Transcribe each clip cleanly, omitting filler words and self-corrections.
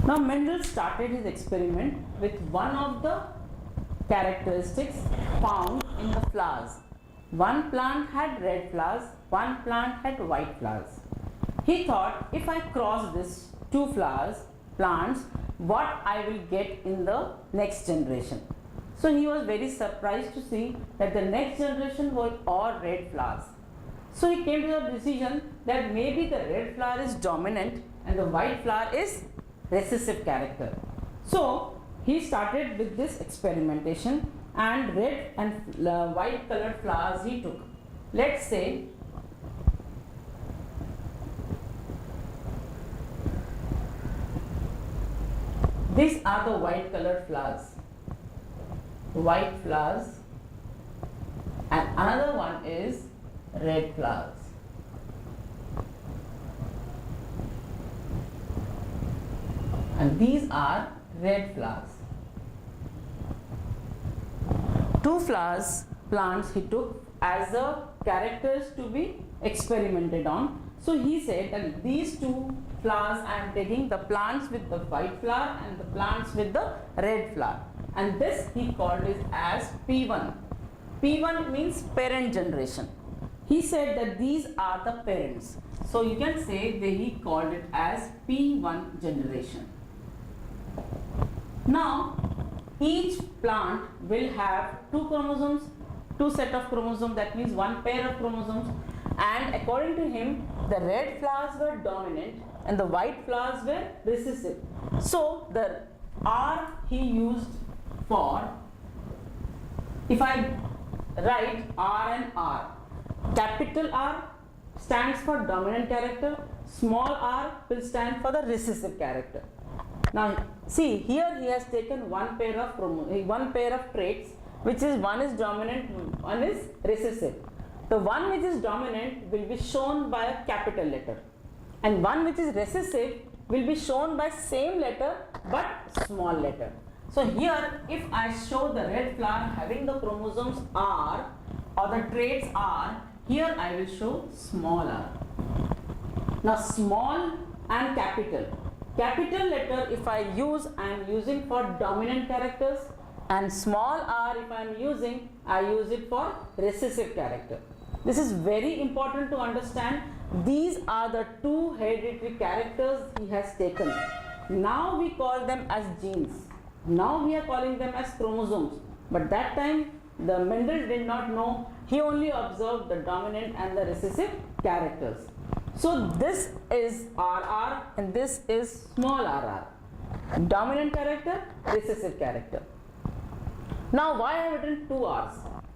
Now Mendel started his experiment with one of the characteristics found in the flowers. One plant had red flowers, one plant had white flowers. He thought, if I cross these two plants, what I will get in the next generation. So he was very surprised to see that the next generation were all red flowers. So he came to the decision that maybe the red flower is dominant and the white flower is recessive character. So he started with this experimentation, and red and white colored flowers he took. Let's say these are the white colored flowers, and another one is red flowers. And these are red flowers. Two plants he took as the characters to be experimented on. So he said that these two flowers I am taking, the plants with the white flower and the plants with the red flower, and this he called it as P1. P1 means parent generation. He said that these are the parents. So you can say that he called it as P1 generation. Now each plant will have two set of chromosomes, that means one pair of chromosomes, and according to him the red flowers were dominant and the white flowers were recessive. So the R he used for, if I write R and R, capital R stands for dominant character, small r will stand for the recessive character. Now see, here he has taken one pair of traits, which is one is dominant, one is recessive. The one which is dominant will be shown by a capital letter, and one which is recessive will be shown by same letter but small letter. So here, if I show the red flower having the chromosomes R or the traits R, here I will show small r. Now small and capital letter if I use, I am using for dominant characters, and small r if I am using, I use it for recessive character. This is very important to understand. These are the two hereditary characters he has taken. Now we call them as genes. Now we are calling them as chromosomes. But that time the Mendel did not know. He only observed the dominant and the recessive characters. So this is RR and this is small rr. Dominant character, recessive character. Now why I have written two R's?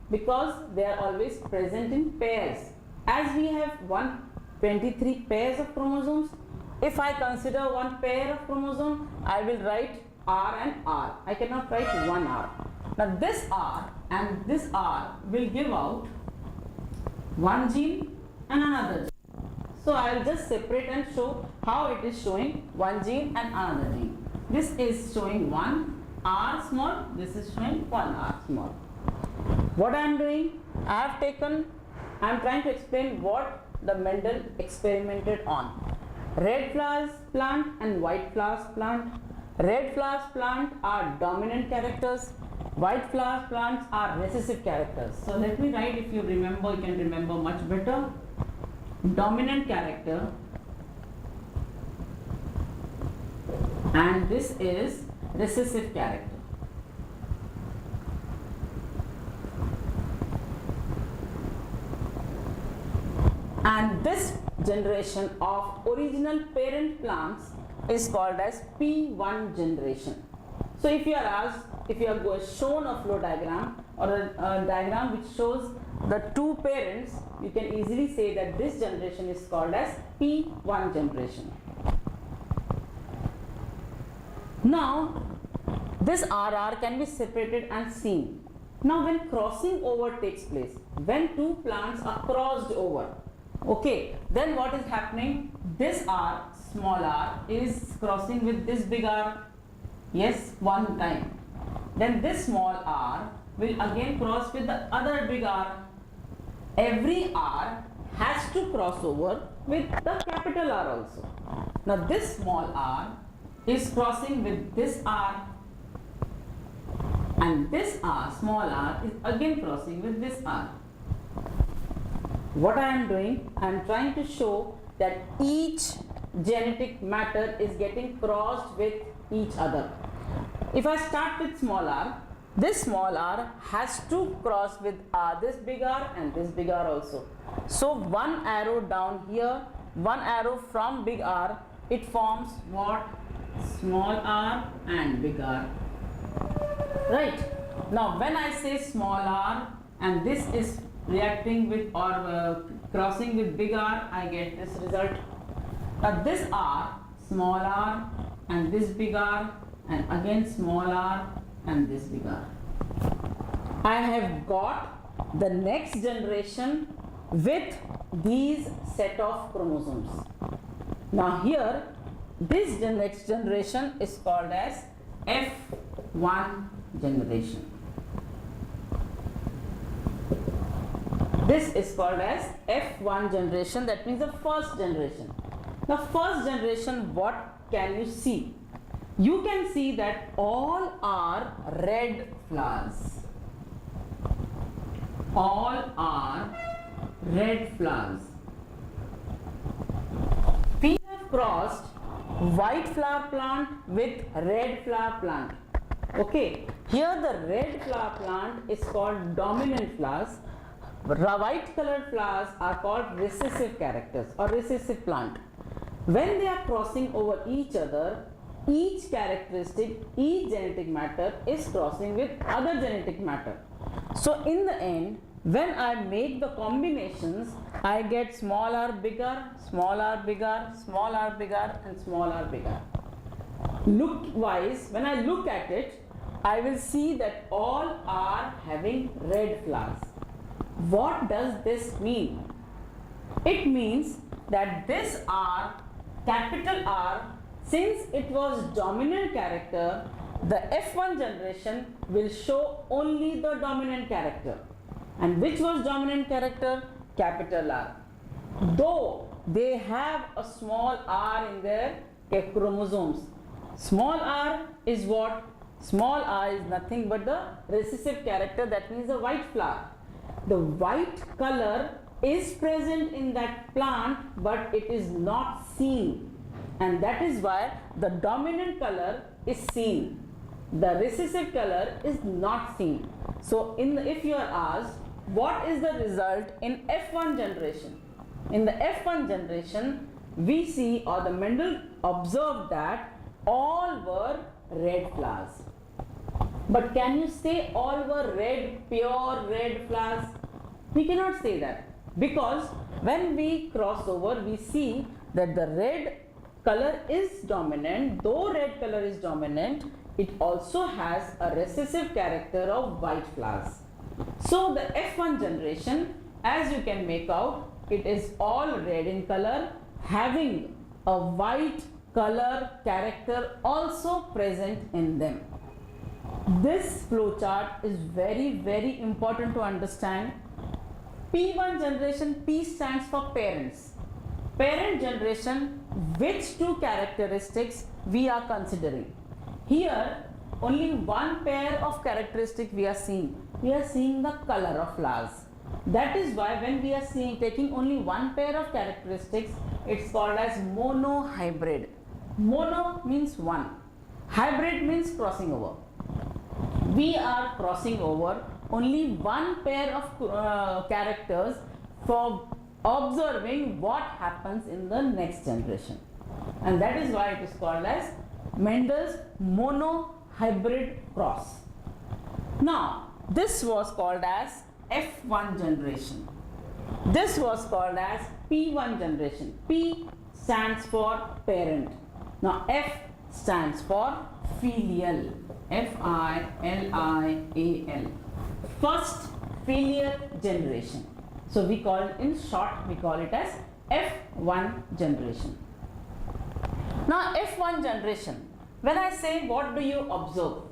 Because they are always present in pairs. As we have 123 pairs of chromosomes, if I consider one pair of chromosome, I will write R and R. I cannot write one R. Now this R and this R will give out one gene and another gene. So I will just separate and show how it is showing one gene and another gene. This is showing one R small, this is showing one R small. What I am doing, I am trying to explain what the Mendel experimented on. Red flowers plant and white flowers plant. Red flowers plant are dominant characters, white flowers plants are recessive characters. So let me write, if you remember, you can remember much better. Dominant character, and this is recessive character. And this generation of original parent plants is called as P1 generation. So if you are asked, if you are shown a flow diagram or a diagram which shows the two parents, you can easily say that this generation is called as P1 generation. Now this RR can be separated and seen. Now when crossing over takes place, when two plants are crossed over, okay, then what is happening? This R, small r, is crossing with this big R, yes, one time. Then this small r will again cross with the other big R. Every R has to cross over with the capital R also. Now this small r is crossing with this R, and this R, small r, is again crossing with this R. What I am doing, I am trying to show that each genetic matter is getting crossed with each other. If I start with small r, this small r has to cross with R, this big R and this big R also. So one arrow down here, one arrow from big R, it forms what? Small r and big R. Right. Now when I say small r and this is reacting with or crossing with big R, I get this result. Now this R, small r and this big R, and again small r and this big R. I have got the next generation with these set of chromosomes. Now here, this next generation is called as F1 generation. This is called as F1 generation, that means the first generation. The first generation, what can you see? You can see that all are red flowers. All are red flowers. We have crossed white flower plant with red flower plant. Okay, here the red flower plant is called dominant flowers. White colored flowers are called recessive characters or recessive plant. When they are crossing over each other, each characteristic, each genetic matter is crossing with other genetic matter. So in the end, when I make the combinations, I get small r bigger, small r bigger, small r bigger and small r bigger. Look wise, when I look at it, I will see that all are having red flowers. What does this mean? It means that this R, capital R, since it was dominant character, the F1 generation will show only the dominant character. And which was dominant character? Capital R. Though they have a small r in their chromosomes. Small r is what? Small r is nothing but the recessive character, that means the white flower. The white color is present in that plant, but it is not seen, and that is why the dominant color is seen. The recessive color is not seen. So if you are asked what is the result in F1 generation, in the F1 generation we see, or the Mendel observed, that all were red flowers. But can you say all were red, pure red flowers? We cannot say that, because when we cross over, we see that the red color is dominant. Though red color is dominant, it also has a recessive character of white flowers. So the F1 generation, as you can make out, it is all red in color, having a white color character also present in them. This flowchart is very, very important to understand. P1 generation, P stands for parents. Parent generation, which two characteristics we are considering? Here, only one pair of characteristics we are seeing. We are seeing the color of flowers. That is why when we are taking only one pair of characteristics, it's called as monohybrid. Mono means one. Hybrid means crossing over. We are crossing over only one pair of characters for observing what happens in the next generation. And that is why it is called as Mendel's Monohybrid Cross. Now, this was called as F1 generation. This was called as P1 generation. P stands for parent. Now, F stands for filial. F-I-L-I-A-L. First filial generation. So we call it, in short, we call it as F1 generation. Now F1 generation, when I say what do you observe?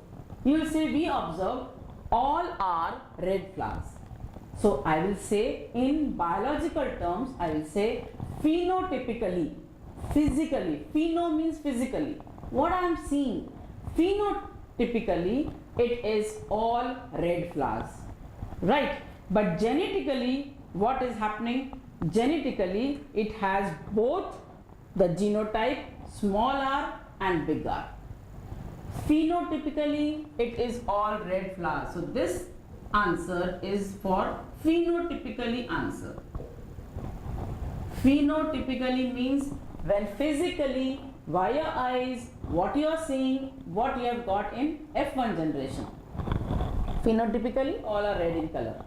You will say we observe all are red flowers. So I will say in biological terms, I will say phenotypically, physically. Pheno means physically. what I am seeing, phenotypically it is all red flowers, right? But genetically, what is happening? Genetically, it has both the genotype small r and big R. Phenotypically, it is all red flowers. So this answer is for phenotypically answer. Phenotypically means when physically via eyes what you are seeing, what you have got in F1 generation. Phenotypically all are red in color.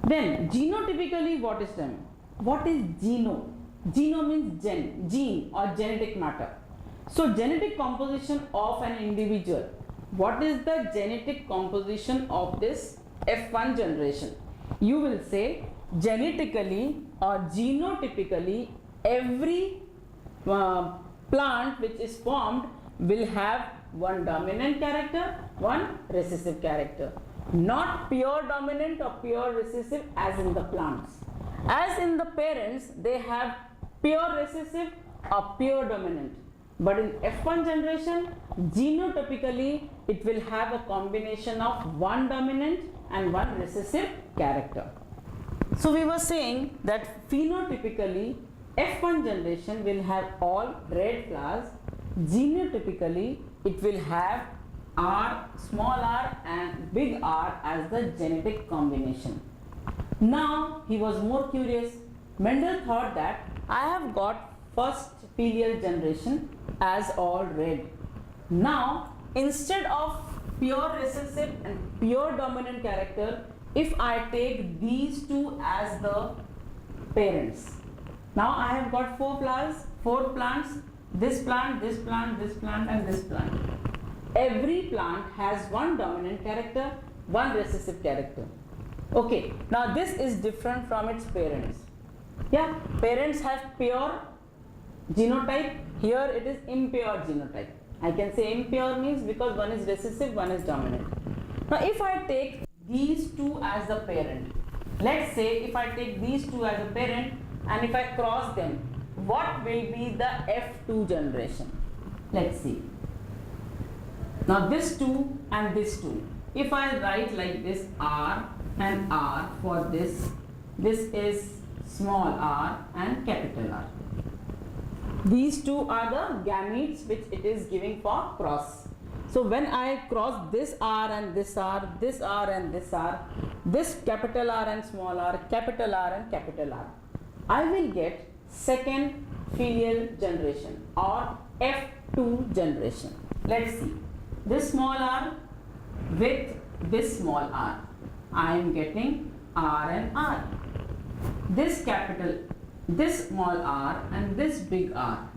Then genotypically what is them? What is geno? Geno means gene or genetic matter. So genetic composition of an individual. What is the genetic composition of this F1 generation? You will say genetically or genotypically every plant which is formed will have one dominant character, one recessive character. Not pure dominant or pure recessive as in the plants. As in the parents, they have pure recessive or pure dominant. But in F1 generation, genotypically, it will have a combination of one dominant and one recessive character. So we were saying that phenotypically, F1 generation will have all red flowers. Genotypically, it will have R, small r and big R as the genetic combination. Now he was more curious. Mendel thought that I have got first filial generation as all red. Now instead of pure recessive and pure dominant character, if I take these two as the parents, now I have got four plants, this plant, this plant, this plant and this plant. Every plant has one dominant character, one recessive character. Okay, now this is different from its parents. Yeah, parents have pure genotype, here it is impure genotype. I can say impure means because one is recessive, one is dominant. Now if I take these two as the parent, let's say if I take these two as a parent and if I cross them, what will be the F2 generation? Let's see. Now this 2 and this 2, if I write like this R and R for this is small r and capital R. These two are the gametes which it is giving for cross. So when I cross this R and this R, this R and this R, this capital R and small r, capital R and capital R, I will get second filial generation or F2 generation. Let's see. This small r with this small r, I am getting R and R. This capital, this small r and this big R,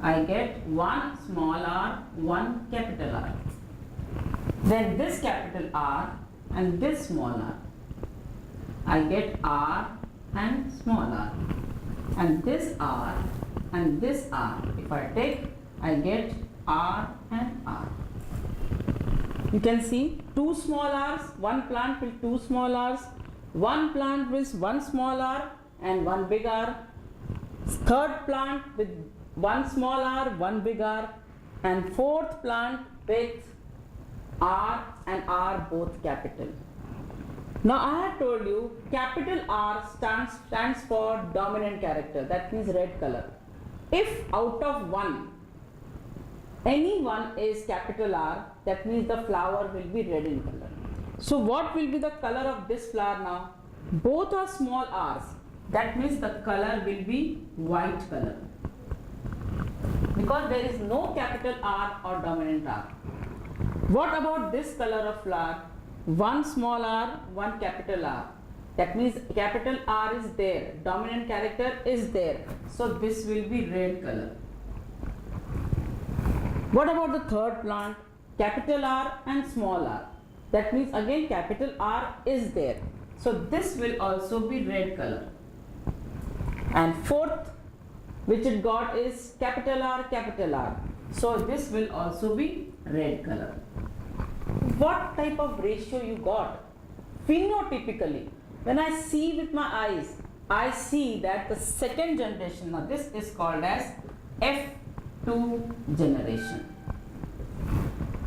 I get one small r, one capital R. Then this capital R and this small r, I get R and small r. And this R and this R, if I take, I get R and R. You can see two small r's, one plant with two small r's, one plant with one small r and one big R, third plant with one small r, one big R, and fourth plant with R and R both capital. Now I have told you capital R stands for dominant character, that means red color. If out of one, any one is capital R, that means the flower will be red in color. So what will be the color of this flower now? Both are small r's, that means the color will be white color, because there is no capital R or dominant R. What about this color of flower? One small r, one capital R. That means capital R is there, dominant character is there. So this will be red color. What about the third plant? Capital R and small r. That means again capital R is there. So this will also be red color. And fourth, which it got is capital R, capital R. So this will also be red color. What type of ratio you got? Phenotypically, when I see with my eyes, I see that the second generation, now this is called as F2 generation.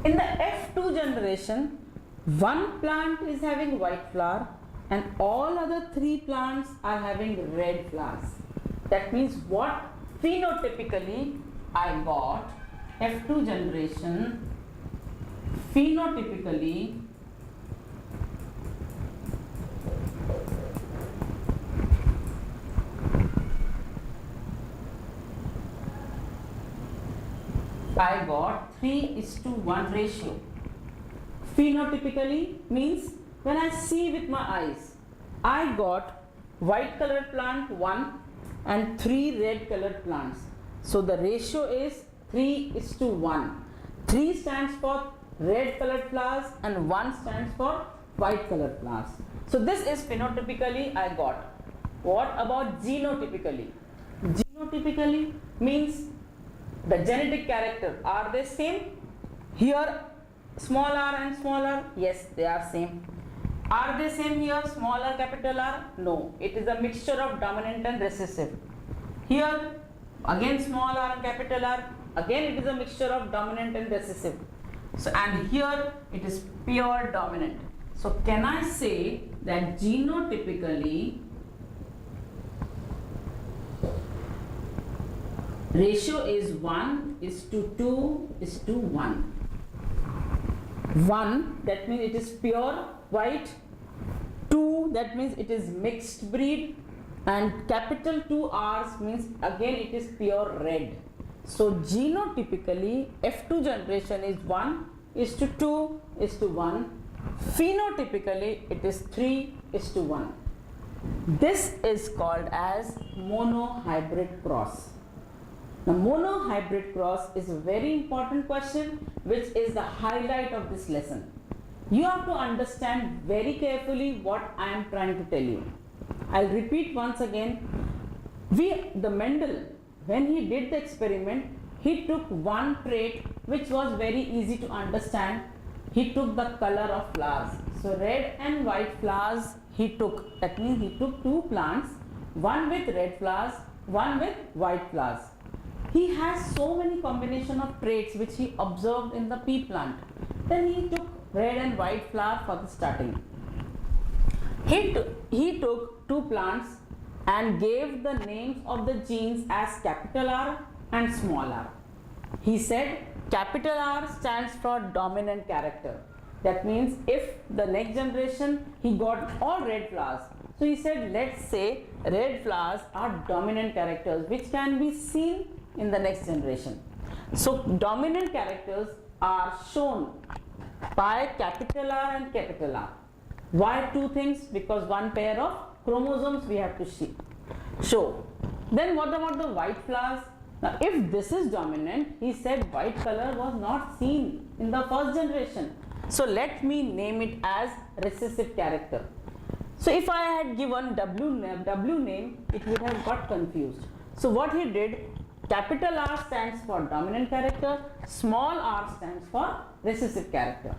In the F2 generation, one plant is having white flower and all other three plants are having red flowers. That means what phenotypically I got F2 generation, phenotypically I got 3:1 ratio. Phenotypically means when I see with my eyes, I got white colored plant 1 and 3 red colored plants. So the ratio is 3:1. 3 stands for red colored flowers and 1 stands for white colored flowers. So this is phenotypically I got. What about genotypically? Genotypically means the genetic character, are they same? Here small r and small r, yes they are same. Are they same here, small r, capital R? No, it is a mixture of dominant and recessive. Here again small r and capital R, again it is a mixture of dominant and recessive. So and here it is pure dominant. So can I say that genotypically ratio is 1:2:1. 1, that means it is pure white. 2, that means it is mixed breed. And capital 2 R's means again it is pure red. So genotypically F2 generation is 1:2:1. Phenotypically it is 3:1. This is called as monohybrid cross. Now monohybrid cross is a very important question which is the highlight of this lesson. You have to understand very carefully what I am trying to tell you. I'll repeat once again. The Mendel, when he did the experiment, he took one trait which was very easy to understand. He took the color of flowers. So red and white flowers he took. That means he took 2 plants, one with red flowers, one with white flowers. He has so many combination of traits which he observed in the pea plant. Then he took red and white flower for the starting. He took 2 plants and gave the names of the genes as capital R and small r. He said capital R stands for dominant character. That means if the next generation he got all red flowers. So he said let's say red flowers are dominant characters which can be seen in the next generation. So dominant characters are shown by capital R and capital R. Why 2 things? Because one pair of chromosomes we have to show. Then what about the white flowers? Now if this is dominant, he said white color was not seen in the first generation. So let me name it as recessive character. So if I had given W name, it would have got confused. So what he did, capital R stands for dominant character, small r stands for recessive character.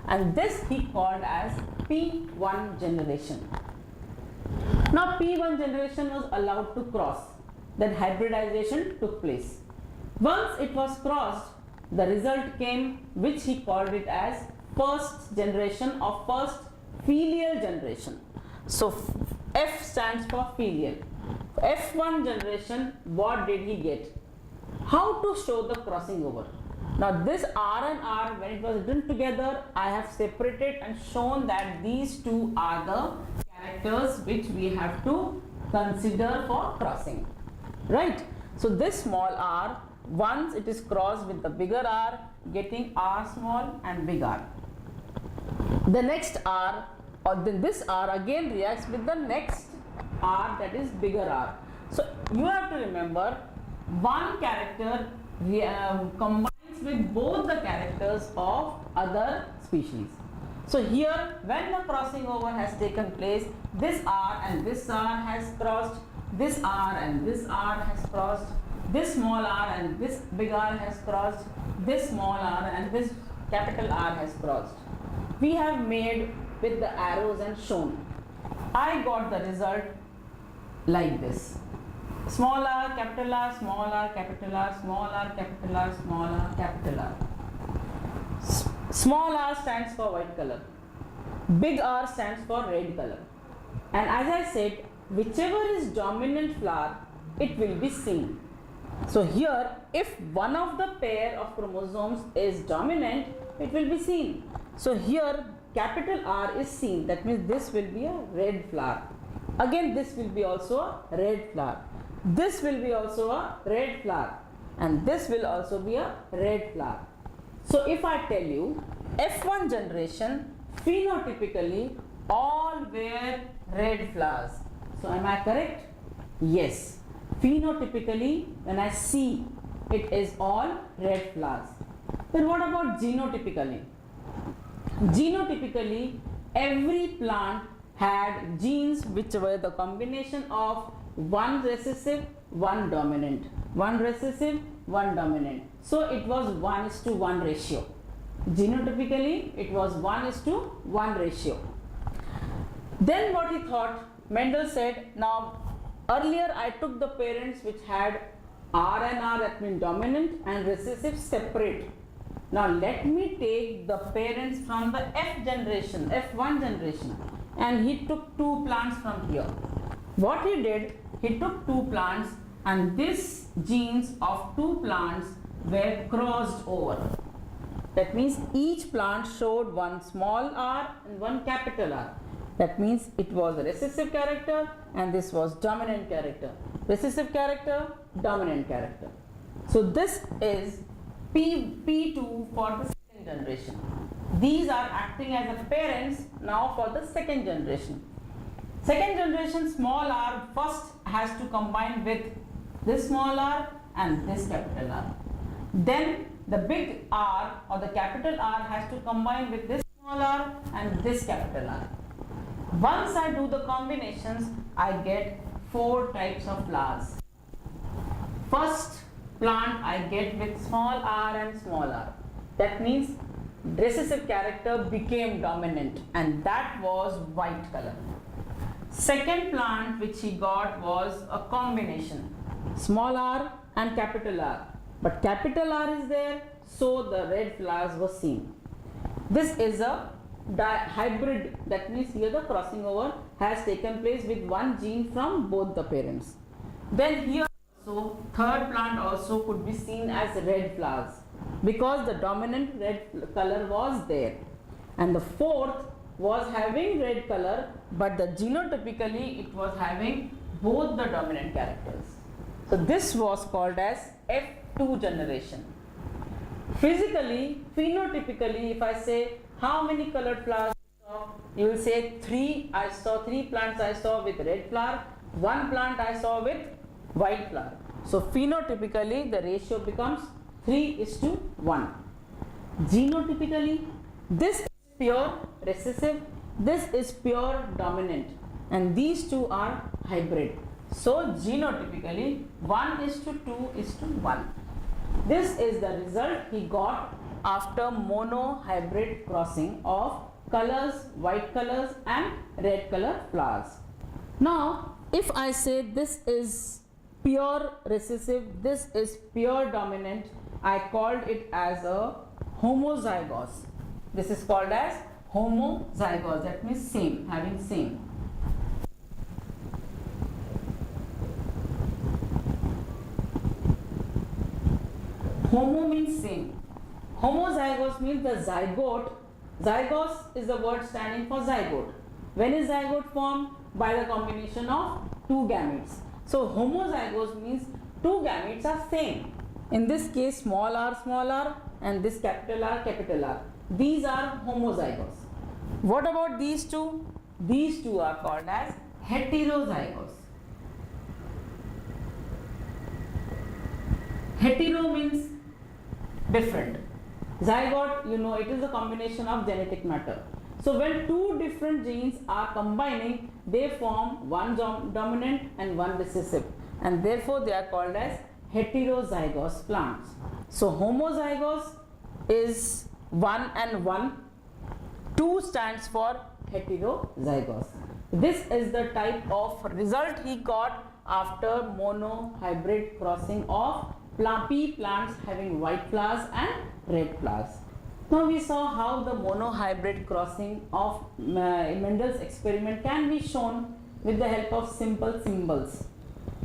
And this he called as P1 generation. Now P1 generation was allowed to cross. Then hybridization took place. Once it was crossed, the result came which he called it as first generation or first filial generation. So F stands for filial. F1 generation, what did he get? How to show the crossing over? Now this R and R, when it was written together, I have separated and shown that these 2 are the characters which we have to consider for crossing. Right? So this small r, once it is crossed with the bigger R, getting R small and big R. The next R, or then this R again reacts with the next R, that is bigger R. So you have to remember, one character combines with both the characters of other species. So here when the crossing over has taken place, this R and this R has crossed, this R and this R has crossed, this small r and this big R has crossed, this small r and this capital R has crossed. We have made with the arrows and shown. I got the result like this. Small r, capital R, small r, capital R, small r, capital R, small r, capital R. Small r stands for white color. Big R stands for red color. And as I said, whichever is dominant flower, it will be seen. So here, if one of the pair of chromosomes is dominant, it will be seen. So here, capital R is seen. That means this will be a red flower. Again, this will be also a red flower. This will be also a red flower. And this will also be a red flower. So if I tell you, F1 generation, phenotypically, all were red flowers. So am I correct? Yes. Phenotypically, when I see, it is all red flowers. Then what about genotypically? Genotypically, every plant had genes which were the combination of one recessive, one dominant. One recessive, one dominant. So it was 1:1 ratio. Genotypically, it was 1:1 ratio. Then what he thought, Mendel said, now earlier I took the parents which had R and R, that means dominant and recessive separate. Now let me take the parents from the F generation, F1 generation, and he took two plants from here. What he did, he took two plants and these genes of two plants were crossed over. That means each plant showed one small r and one capital R. That means it was a recessive character and this was dominant character. Recessive character, dominant character. So this is P2 for the second generation. These are acting as a parents now for the second generation. Second generation, small r first has to combine with this small r and this capital R. Then the big R or the capital R has to combine with this small r and this capital R. Once I do the combinations, I get 4 types of flowers. First plant I get with small r and small r. That means recessive character became dominant and that was white color. Second plant which he got was a combination, small r and capital R. But capital R is there, so the red flowers were seen. This is a dihybrid, that means here the crossing over has taken place with one gene from both the parents. Then here also, third plant also could be seen as red flowers because the dominant red color was there. And the fourth was having red color, but the genotypically it was having both the dominant characters. So this was called as F2 generation. Physically, phenotypically, if I say how many colored flowers I saw, you will say 3. I saw 3 plants I saw with red flower, 1 plant I saw with white flower. So phenotypically the ratio becomes 3:1. Genotypically, this is pure recessive, this is pure dominant, and these two are hybrid. So genotypically 1:2:1. This is the result he got after monohybrid crossing of colors, white colors and red color flowers. Now if I say this is pure recessive, this is pure dominant, I called it as a homozygous. This is called as homozygous, that means same, having same. Homo means same. Homozygous means the zygote. Zygos is the word standing for zygote. When is zygote formed? By the combination of two gametes. So homozygous means two gametes are same. In this case, small r, and this capital R, capital R. These are homozygous. What about these two? These two are called as heterozygous. Hetero means different. Zygote, you know, it is a combination of genetic matter. So when two different genes are combining, they form one dominant and one recessive, and therefore they are called as heterozygous plants. So homozygous is 1 and 1, 2 stands for heterozygous. This is the type of result he got after monohybrid crossing of pea plants having white flowers and red flowers. Now we saw how the monohybrid crossing of Mendel's experiment can be shown with the help of simple symbols.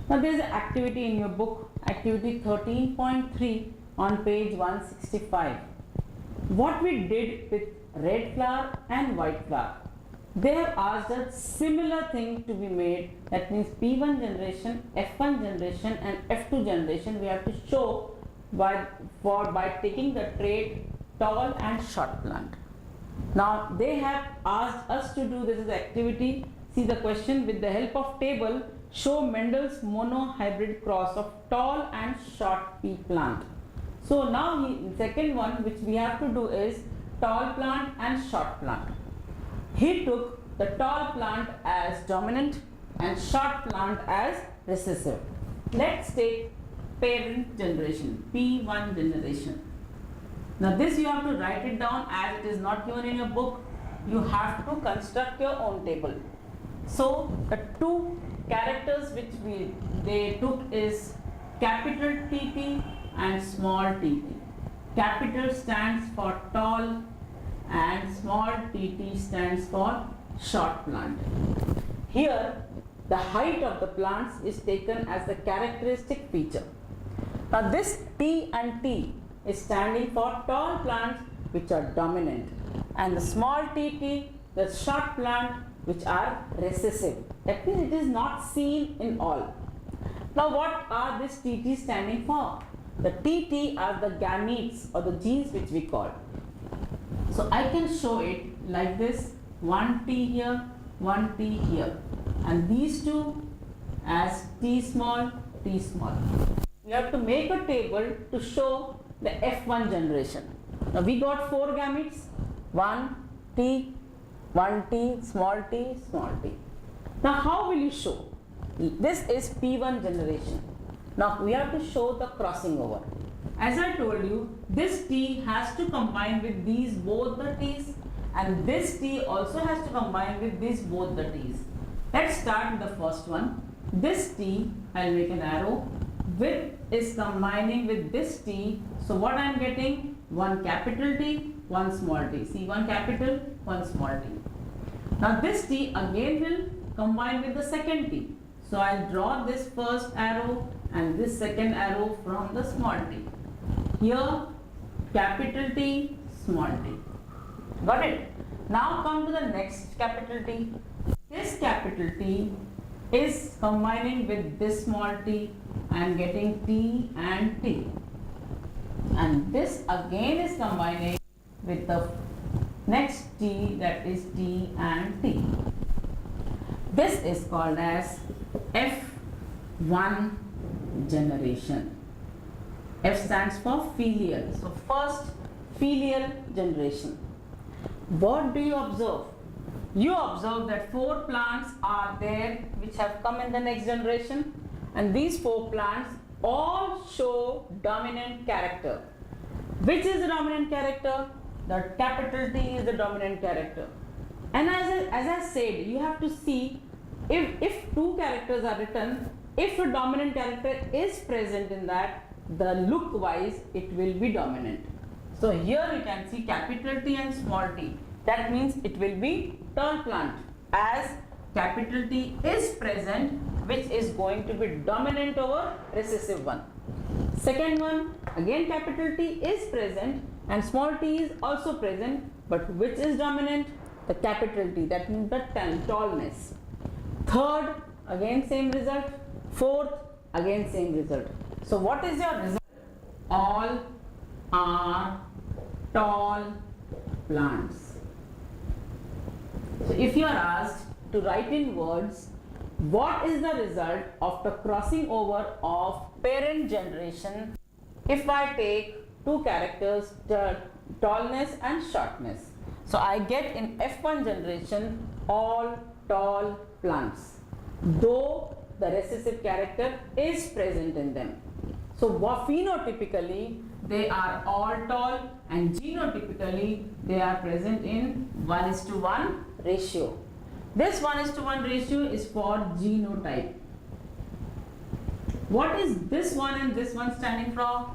Now there is an activity in your book, activity 13.3 on page 165. What we did with red flower and white flower, they have asked a similar thing to be made, that means P1 generation, F1 generation and F2 generation we have to show by taking the trait tall and short plant. Now they have asked us to do this as activity. See the question: with the help of table, show Mendel's monohybrid cross of tall and short pea plant. So now second one which we have to do is tall plant and short plant. He took the tall plant as dominant and short plant as recessive. Let's take parent generation, P1 generation. Now this you have to write it down, as it is not given in your book. You have to construct your own table. So the two characters which they took is capital TT and small tt. Capital stands for tall and small tt stands for short plant. Here the height of the plants is taken as the characteristic feature. Now this T and T is standing for tall plants which are dominant, and the small tt, the short plant, which are recessive. That means it is not seen in all. Now what are this TT standing for? The TT are the gametes or the genes which we call. So I can show it like this: one T here, one T here, and these two as T small, T small. We have to make a table to show the F1 generation. Now we got 4 gametes: 1 T, small t, small t. Now how will you show? This is P1 generation. Now we have to show the crossing over. As I told you, this T has to combine with these both the T's, and this T also has to combine with these both the T's. Let's start with the first one. This T, I'll make an arrow, is combining with this T. So what I am getting? One capital T, one small t. See, one capital, one small t. Now this T again will combine with the second T. So I'll draw this first arrow and this second arrow from the small t. Here capital T, small t. Got it? Now come to the next capital T. This capital T is combining with this small t and getting T and T. And this again is combining with the next T, that is T and T. This is called as F1 generation. F stands for filial. So first filial generation. What do you observe? You observe that 4 plants are there which have come in the next generation, and these 4 plants all show dominant character. Which is the dominant character? The capital T is the dominant character. And as I said, you have to see if 2 characters are written, if a dominant character is present in that, the look wise it will be dominant. So here you can see capital T and small t. That means it will be tall plant, as capital T is present, which is going to be dominant over recessive one. Second one, again capital T is present and small t is also present, but which is dominant? The capital T, that means the tallness. Third, again same result. Fourth, again same result. So what is your result? All are tall plants. So if you are asked to write in words, what is the result of the crossing over of parent generation if I take 2 characters, tallness and shortness? So I get in F1 generation all tall plants, though the recessive character is present in them. So phenotypically they are all tall, and genotypically they are present in 1:1 ratio. This 1:1 ratio is for genotype. What is this one and this one standing for?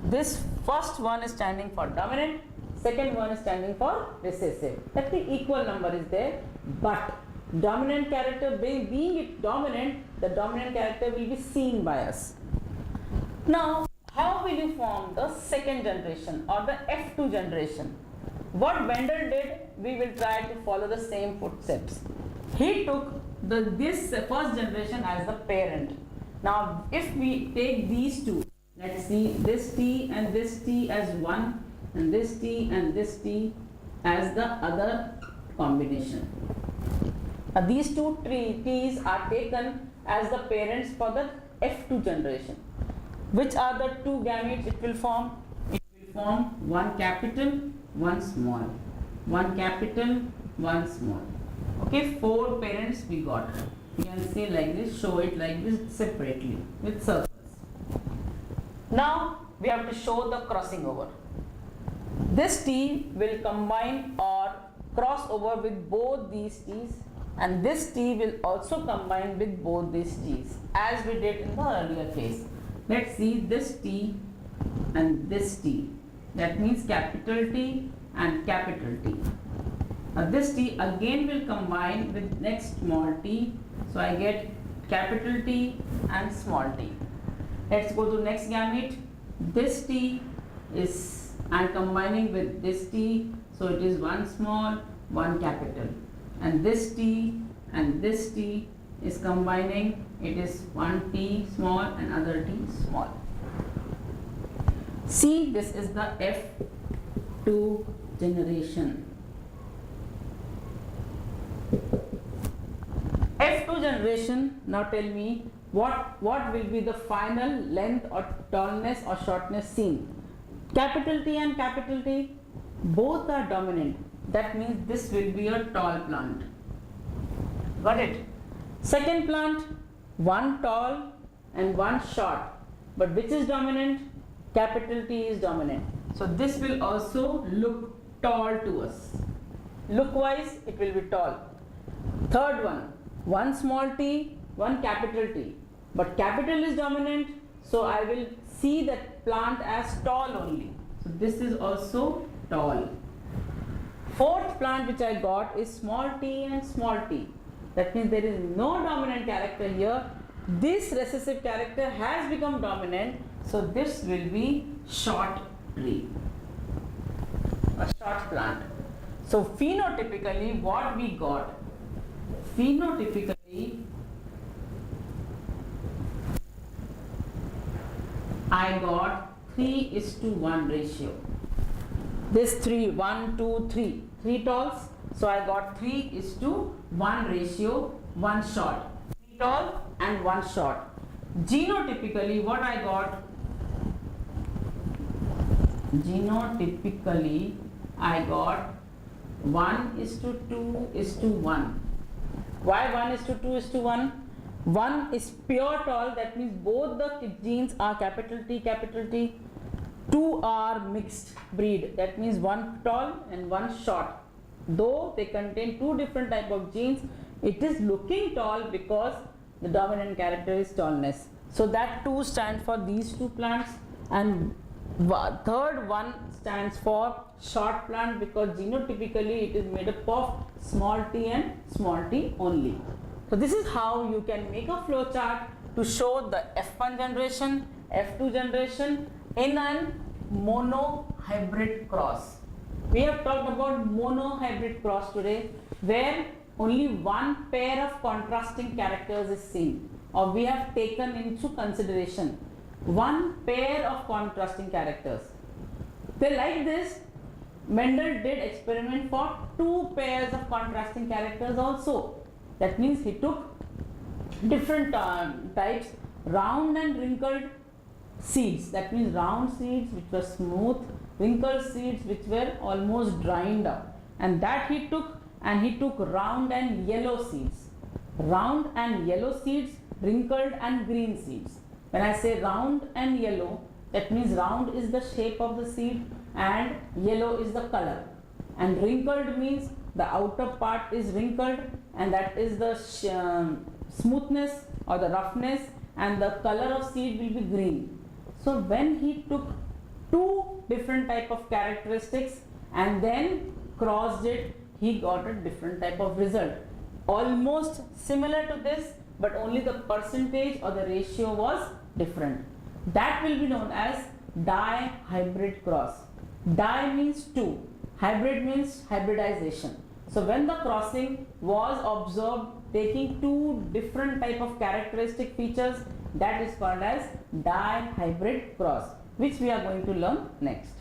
This first one is standing for dominant, second one is standing for recessive. That the equal number is there, but dominant character being it dominant, the dominant character will be seen by us. Now, how will you form the second generation or the F2 generation? What Mendel did, we will try to follow the same footsteps. He took this first generation as the parent. Now, if we take these two, let's see this T and this T as one, and this T and this T as the other combination. These two T's are taken as the parents for the F2 generation. Which are the two gametes it will form? It will form one capital, one small. One capital, one small. Okay, 4 parents we got. You can say like this, show it like this separately with circles. Now we have to show the crossing over. This T will combine or cross over with both these T's, and this T will also combine with both these T's as we did in the earlier phase. Let's see this T and this T. That means capital T and capital T. Now this T again will combine with next small t. So I get capital T and small t. Let's go to next gamete. This T is I'm combining with this T. So it is one small, one capital. And this T and this T is combining. It is one T small and other T small. See, this is the F2 generation. F2 generation, now tell me what will be the final length or tallness or shortness seen. Capital T and capital T both are dominant. That means this will be a tall plant. Got it? Second plant, one tall and one short. But which is dominant? Capital T is dominant. So this will also look tall to us. Look wise, it will be tall. Third one small t, one capital T. But capital is dominant, so I will see that plant as tall only. So this is also tall. Fourth plant which I got is small t and small t. That means there is no dominant character here. This recessive character has become dominant, so this will be short tree, a short plant. So phenotypically what we got? Phenotypically I got 3:1 ratio. This 3, 1, 2, 3, 3 talls. So I got 3:1 ratio, 1 short. 3 tall and 1 short. Genotypically what I got? Genotypically I got 1:2:1. Why 1:2:1? 1 is pure tall, that means both the genes are capital T, capital T. 2 are mixed breed, that means 1 tall and 1 short. Though they contain 2 different type of genes, it is looking tall because the dominant character is tallness. So that 2 stands for these 2 plants, and third one stands for short plant because genotypically it is made up of small t and small t only. So this is how you can make a flow chart to show the F1 generation, F2 generation in an monohybrid cross. We have talked about monohybrid cross today, where only one pair of contrasting characters is seen, or we have taken into consideration one pair of contrasting characters. They like this. Mendel did experiment for 2 pairs of contrasting characters also. That means he took different types, round and wrinkled seeds. That means round seeds which were smooth, wrinkled seeds which were almost dried up, and that he took, and he took round and yellow seeds. Round and yellow seeds, wrinkled and green seeds. When I say round and yellow, that means round is the shape of the seed and yellow is the color, and wrinkled means the outer part is wrinkled and that is the smoothness or the roughness, and the color of seed will be green. So when he took two different type of characteristics and then crossed it, he got a different type of result. Almost similar to this, but only the percentage or the ratio was different. That will be known as dihybrid cross. Di means two, hybrid means hybridization. So when the crossing was observed taking two different type of characteristic features, that is called as dihybrid cross, which we are going to learn next.